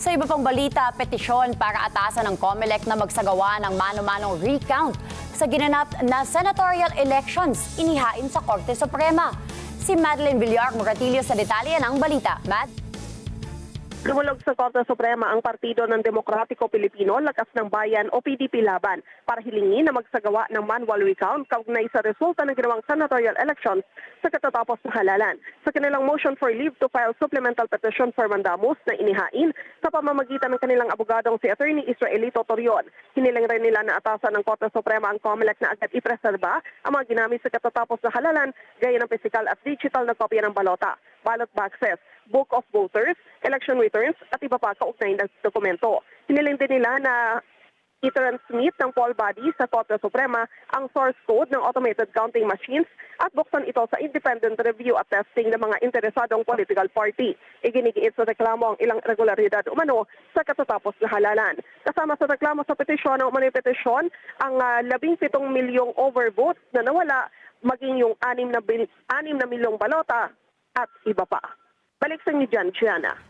Sa iba pang balita, petisyon para atasan ng COMELEC na magsagawa ng mano-manong recount sa ginanap na senatorial elections inihain sa Korte Suprema. Si Madeline Villar Moratillo sa detalye ng balita. Mad? Lumulog sa Korte Suprema ang Partido ng Demokratiko Pilipino, Lakas ng Bayan o PDP Laban para hilingin na magsagawa ng manual recount kaugnay sa resulta ng ginawang senatorial elections sa katatapos na halalan. Sa kanilang motion for leave to file supplemental petition for mandamus na inihain sa pamamagitan ng kanilang abogadong si Attorney Israelito Torion, hiniling rin nila na atasan ng Korte Suprema ang COMELEC na agad ipreserba ang mga ginamit sa katatapos na halalan gaya ng physical at digital na kopya ng balota, ballot boxes, book of voters, election returns at iba pa kaugnay na dokumento. Hiniling din nila na i-transmit ng poll body sa Korte Suprema ang source code ng automated counting machines at buksan ito sa independent review at testing ng mga interesadong political party. Iginigiit sa reklamo ang ilang irregularidad umano sa katatapos na halalan. Kasama sa reklamo sa petisyon ng umano'y petisyon ang 17 milyong overvote na nawala, maging yung 6 na milyong balota at iba pa. Balik sa inyo dyan, Gianna.